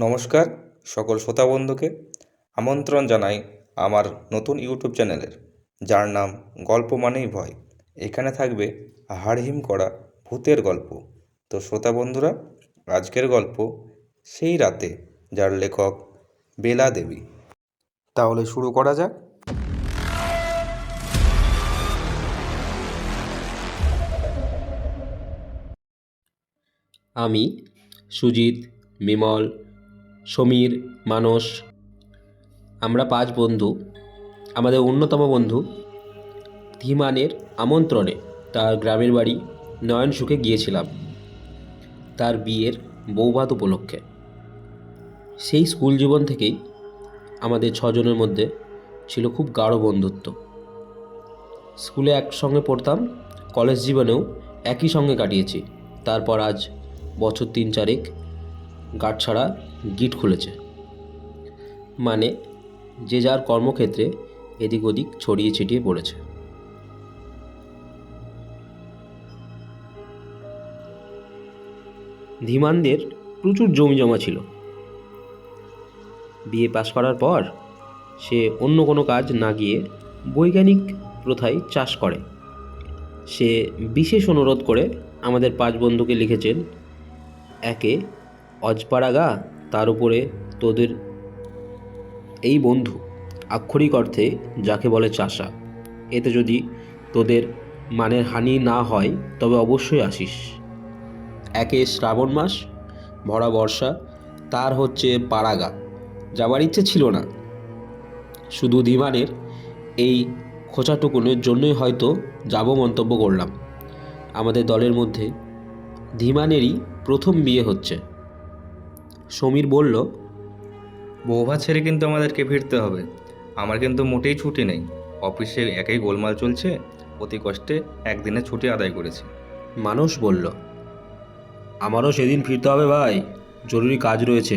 নমস্কার সকল শ্রোতা বন্ধুকে আমন্ত্রণ জানাই আমার নতুন ইউটিউব চ্যানেলের, যার নাম গল্প মানেই ভয়। এখানে থাকবে হাড়হিম করা ভূতের গল্প। তো শ্রোতা বন্ধুরা, আজকের গল্প সেই রাতে, যার লেখক বেলা দেবী। তাহলে শুরু করা যাক। আমি, সুজিত, বিমল, সমীর, মানস, আমরা 5 বন্ধু আমাদের অন্যতম বন্ধু ধীমানের আমন্ত্রণে তার গ্রামের বাড়ি নয়নসুখে গিয়েছিলাম তার বিয়ের বৌভাত উপলক্ষে। সেই স্কুল জীবন থেকেই আমাদের 6 জনের মধ্যে ছিল খুব গাঢ় বন্ধুত্ব। স্কুলে একসঙ্গে পড়তাম, কলেজ জীবনেও একই সঙ্গে কাটিয়েছি। তারপর আজ বছর 3-4 গাঁটছাড়া গিট খুলেছে, মানে যে যার কর্মক্ষেত্রে এদিক ওদিক ছড়িয়ে ছিটিয়ে পড়েছে। ধীমানদের প্রচুর জমি জমা ছিল। বিএ পাশ করার পর সে অন্য কোনো কাজ না গিয়ে বৈজ্ঞানিক প্রথায় চাষ করে। সে বিশেষ অনুরোধ করে আমাদের 5 বন্ধুকে লিখেছেন, একে অজপাড়া গা, তার উপরে তোদের এই বন্ধু, আক্ষরিক অর্থে যাকে বলে চাষা। এতে যদি তোদের মানের হানি না হয় তবে অবশ্যই আসিস। একে শ্রাবণ মাস, ভরা বর্ষা, তার হচ্ছে পাড়াগা। যাবার ইচ্ছে ছিল না, শুধু ধীমানের এই খোঁচাটুকুনের জন্যই হয়তো যাব মন্তব্য করলাম। আমাদের দলের মধ্যে ধীমানেরই প্রথম বিয়ে হচ্ছে। সমীর বলল, বৌভাত ছেড়ে কিন্তু আমাদেরকে ফিরতে হবে। আমার কিন্তু মোটেই ছুটি নেই। অফিসে একই গোলমাল চলছে, অতি কষ্টে একদিনের ছুটি আদায় করেছি। মানস বলল, আমারও সেদিন ফিরতে হবে ভাই, জরুরি কাজ রয়েছে।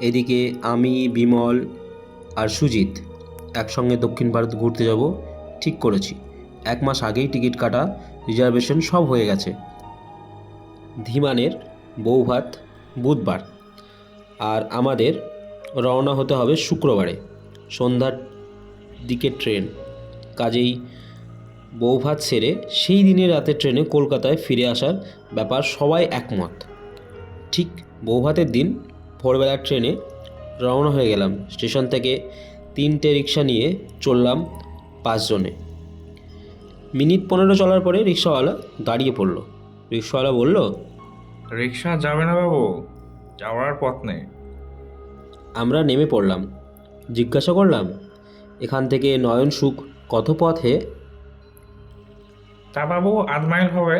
এদিকে আমি, বিমল আর সুজিত একসঙ্গে দক্ষিণ ভারত ঘুরতে যাব ঠিক করেছি। 1 মাস আগেই টিকিট কাটা, রিজার্ভেশন সব হয়ে গেছে। ধীমানের বৌভাত বুধবার, আর আমাদের রওনা হতে হবে শুক্রবারে সন্ধ্যার দিকে ট্রেন। কাজেই বৌভাত সেরে সেই দিনের রাতে ট্রেনে কলকাতায় ফিরে আসার ব্যাপার সবাই একমত। ঠিক বৌভাতের দিন ভোরবেলার ট্রেনে রওনা হয়ে গেলাম। স্টেশন থেকে 3টে রিক্সা নিয়ে চললাম 5 জনে। মিনিট 15 চলার পরে রিক্সাওয়ালা দাঁড়িয়ে পড়ল। রিক্সাওয়ালা বলল, রিক্সা যাবে না বাবু, যাওয়ার পথ নেই। আমরা নেমে পড়লাম। জিজ্ঞাসা করলাম, এখান থেকে নয়নসুখ কত পথ হে? তা বাবু 8 মাইল হবে।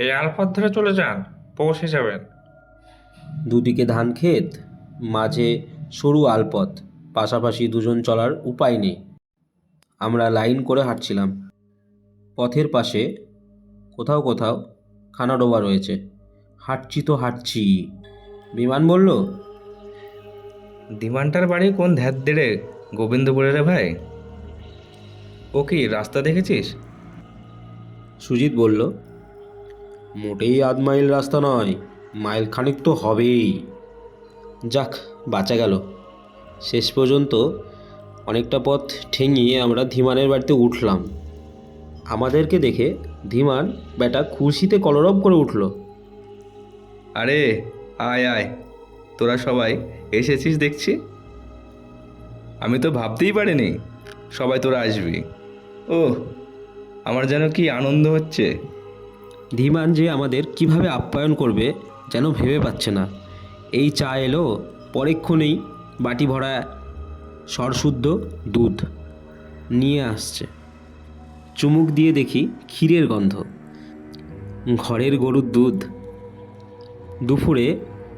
এই আলপথ ধরে চলে যান, পৌঁছে যাবেন। দুদিকে ধান ক্ষেত, মাঝে সরু আলপথ, পাশাপাশি 2 জন চলার উপায় নেই। আমরা লাইন করে হাঁটছিলাম। পথের পাশে কোথাও কোথাও খানাডোবা রয়েছে। হাঁটছি তো হাঁটছি। বিমান বলল, ধীমানটার বাড়ি কোন ধ্যাত দেড়ে গোবিন্দপুরে রে ভাই? ও কি রাস্তা দেখেছিস? সুজিত বলল, মোটেই 8 মাইল রাস্তা নয়, মাইল খানিক তো হবেই। যাক, বাঁচা গেল। শেষ পর্যন্ত অনেকটা পথ ঠেঙিয়ে আমরা ধীমানের বাড়িতে উঠলাম। আমাদেরকে দেখে ধীমান বেটা খুশিতে কলরব করে উঠল। আরে আয় আয়, তোরা সবাই এসেছিস দেখছি। আমি তো ভাবতেই পারিনি সবাই তোরা আসবি। ও, আমার যেন কি আনন্দ হচ্ছে। ধীমান যে আমাদের কিভাবে আপ্যায়ন করবে যেন ভেবে পাচ্ছে না। এই চা এলো, পরেক্ষণেই বাটি ভরা সরশুদ্ধ দুধ নিয়ে আসছে। চুমুক দিয়ে দেখি ক্ষীরের গন্ধ, ঘরের গরুর দুধ। দুপুরে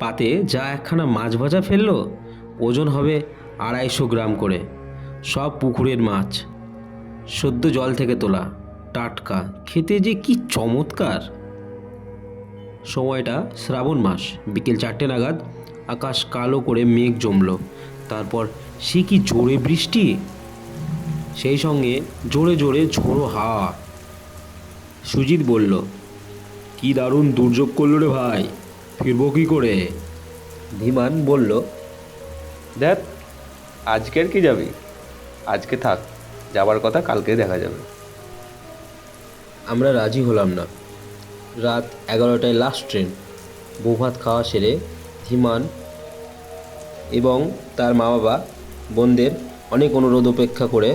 পাতে যা একখানা মাছ ভাজা ফেললো, ওজন হবে 250 গ্রাম করে। সব পুকুরের মাছ, সদ্য জল থেকে তোলা, টাটকা, খেতে যে কি চমৎকার। সময়টা শ্রাবণ মাস, বিকেল 4টে নাগাদ। আকাশ কালো করে মেঘ জমল। তারপর সে কি জোরে বৃষ্টি, সেই সঙ্গে জোরে জোরে ঝোড়ো হাওয়া। সুজিত বলল, কি দারুণ দুর্যোগ করল রে ভাই। ফিরবো কী করে? ধীমান বলল, দেখ, আজকের কি যাবি? আজকে থাক, যাবার কথা কালকে দেখা যাবে। আমরা রাজি হলাম না। রাত 11টায় লাস্ট ট্রেন। বৌভাত খাওয়া সেরে ধীমান এবং তার মা বাবা বোনদের অনেক অনুরোধ উপেক্ষা করে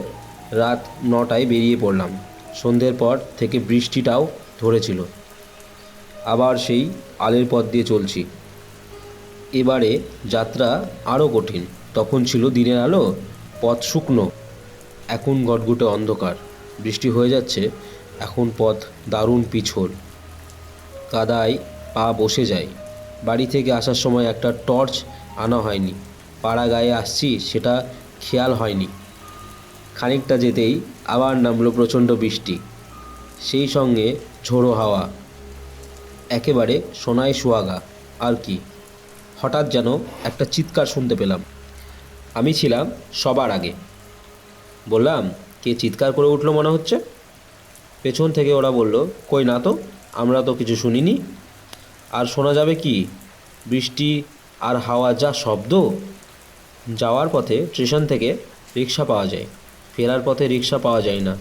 রাত 9টায় বেরিয়ে পড়লাম। সন্ধ্যের পর থেকে বৃষ্টিটাও ধরেছিল। আবার সেই আলের পথ দিয়ে চলছি। এবারে যাত্রা আরও কঠিন। তখন ছিল দিনের আলো, পথ শুকনো। এখন গটগুটে অন্ধকার। বৃষ্টি হয়ে যাচ্ছে। এখন পথ দারুণ পিছল, কাদায় পা বসে যায়। বাড়ি থেকে আসার সময় একটা টর্চ আনা হয়নি। পাড়া গায়ে আসছি সেটা খেয়াল হয়নি। খানিকটা যেতেই আবার নামলো প্রচণ্ড বৃষ্টি, সেই সঙ্গে ঝোড়ো হাওয়া, একেবারে সোনায় সুহাগা। আর কি, হঠাৎ যেন একটা চিৎকার শুনতে পেলাম। আমি ছিলাম সবার আগে। বললাম, কে চিৎকার করে উঠলো মনে হচ্ছে? পেছন থেকে ওরা বলল, কই না তো, আমরা তো কিছু শুনিনি। আর শোনা যাবে কি, বৃষ্টি আর হাওয়া যা শব্দ। যাওয়ার পথে স্টেশন থেকে রিক্সা পাওয়া যায়, ফেরার পথে রিক্সা পাওয়া যায় না।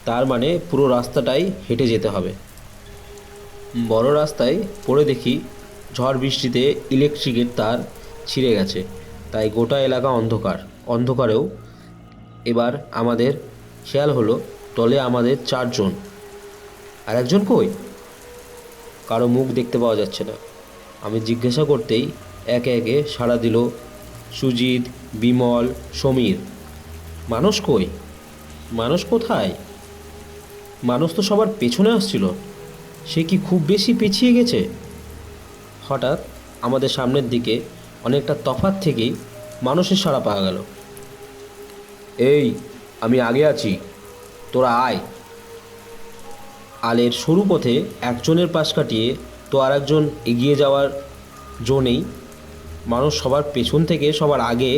তার মানে পুরো রাস্তাটাই হেঁটে যেতে হবে। বড় রাস্তায় পড়ে দেখি ঝড় বৃষ্টিতে ইলেকট্রিকের তার ছিঁড়ে গেছে, তাই গোটা এলাকা অন্ধকার। অন্ধকারেও এবার আমাদের খেয়াল হলো দলে আমাদের 4 জন। আর একজন কই? কারো মুখ দেখতে পাওয়া যাচ্ছে না। আমি জিজ্ঞাসা করতেই একে একে সাড়া দিল সুজিত, বিমল, সমীর। মানুষ কই? মানুষ কোথায়? মানুষ তো সবার পেছনে আসছিল। সে কি খুব বেশি পিছিয়ে গেছে? হঠাৎ আমাদের সামনের দিকে অনেকটা তফাৎ থেকেই মানুষের সাড়া পাওয়া গেল। এই, আমি আগে আছি, তোরা আয়। আলের সরু পথে একজনের পাশ কাটিয়ে তো আর একজন এগিয়ে যাওয়ার জো নেই। মানুষ সবার পেছন থেকে সবার আগে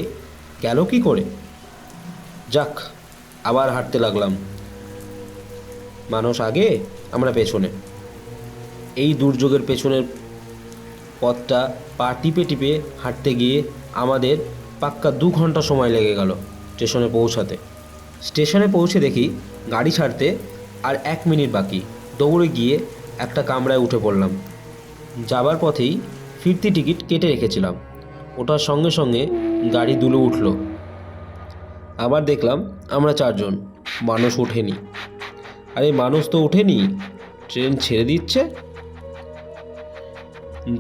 গেল কি করে? যাক, আবার হাঁটতে লাগলাম। মানুষ আগে, আমরা পেছনে। এই দুর্যোগের পেছনের পথটা পা টিপে টিপে হাঁটতে গিয়ে আমাদের পাক্কা 2 ঘন্টা সময় লেগে গেল স্টেশনে পৌঁছাতে। স্টেশনে পৌঁছে দেখি গাড়ি ছাড়তে আর 1 মিনিট বাকি। দৌড়ে গিয়ে একটা কামরায় উঠে পড়লাম। যাবার পথেই ফিরতি টিকিট কেটে রেখেছিলাম। ওটার সঙ্গে সঙ্গে গাড়ি দুলে উঠল। আবার দেখলাম আমরা 4 জন। মানুষ ওঠেনি। আরে মানুষ তো ওঠেনি, ট্রেন ছেড়ে দিচ্ছে।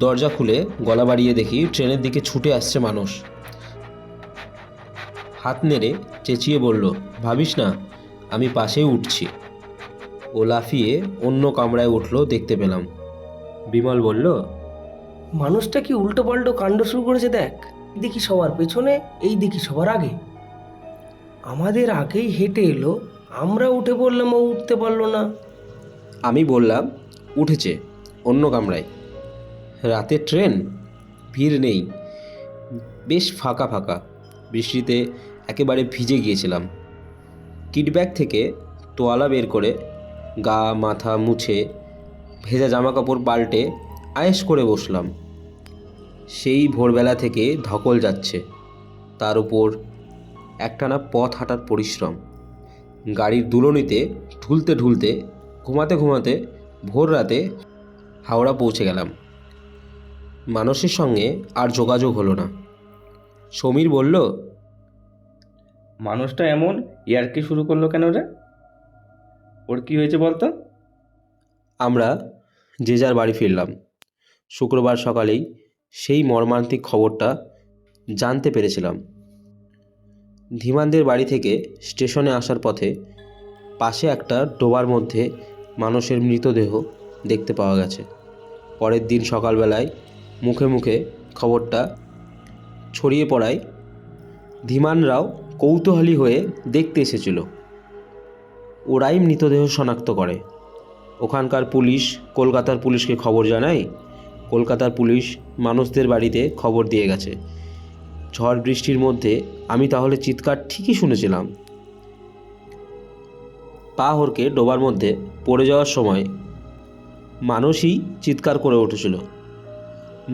দরজা খুলে গলা বাড়িয়ে দেখি ট্রেনের দিকে ছুটে আসছে মানুষ। হাত নেড়ে চেঁচিয়ে বলল, ভাবিস না, আমি পাশেই উঠছি। ও লাফিয়ে অন্য কামরায় উঠলো দেখতে পেলাম। বিমল বলল, মানুষটা কি উল্টো পাল্টো কাণ্ড শুরু করেছে দেখ। এই দেখি সবার পেছনে, এই দেখি সবার আগে। আমাদের আগেই হেঁটে এলো, আমরা উঠে পড়লাম, ও উঠতে পারলো না। আমি বললাম, উঠেছে অন্য কামরায়। রাতের ট্রেন, ভিড় নেই, বেশ ফাঁকা ফাঁকা। বৃষ্টিতে একেবারে ভিজে গিয়েছিলাম। কিটব্যাগ থেকে তোয়ালা বের করে গা মাথা মুছে ভেজা জামাকাপড় পাল্টে আয়েশ করে বসলাম। সেই ভোরবেলা থেকে ধকল যাচ্ছে, তার উপর একটানা পথ হাঁটার পরিশ্রম। গাড়ির দুলনিতে ঢুলতে ঢুলতে ঘুমাতে ঘুমাতে ভোর রাতে হাওড়া পৌঁছে গেলাম। মানুষের সঙ্গে আর যোগাযোগ হলো না। সমীর বলল, মানুষটা এমন ইয়ার্কি শুরু করলো কেন রে? ওর কি হয়েছে বলতো? আমরা যে যার বাড়ি ফিরলাম। শুক্রবার সকালেই সেই মর্মান্তিক খবরটা জানতে পেরেছিলাম। ধীমানদের বাড়ি থেকে স্টেশনে আসার পথে পাশে একটা ডোবার মধ্যে মানুষের মৃতদেহ দেখতে পাওয়া গেছে। পরের দিন সকালবেলায় মুখে মুখে খবরটা ছড়িয়ে পড়ায় ধীমানরাও কৌতূহলী হয়ে দেখতে এসেছিল। ওরাই মৃতদেহ শনাক্ত করে। ওখানকার পুলিশ কলকাতার পুলিশকে খবর জানায়। কলকাতার পুলিশ মানুষদের বাড়িতে খবর দিয়ে গেছে। ঝড় বৃষ্টির মধ্যে আমি তাহলে চিৎকার ঠিকই শুনেছিলাম। পা হড়কে ডোবার মধ্যে পড়ে যাওয়ার সময় মানুষই চিৎকার করে উঠেছিল।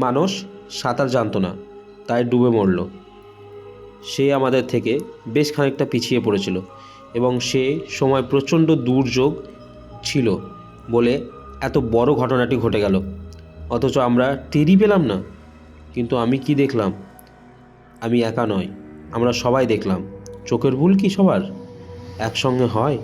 মানুষ সাঁতার জানতো না, তাই ডুবে মরল। সে আমাদের থেকে বেশ খানিকটা পিছিয়ে পড়েছিল এবং সে সময় প্রচণ্ড দুর্যোগ ছিল বলে এত বড় ঘটনাটি ঘটে গেল, অথচ আমরা টেরই পেলাম না। কিন্তু আমি কি দেখলাম? আমি একা নয়, আমরা সবাই দেখলাম। চোখের ভুল কি সবার একসঙ্গে হয়?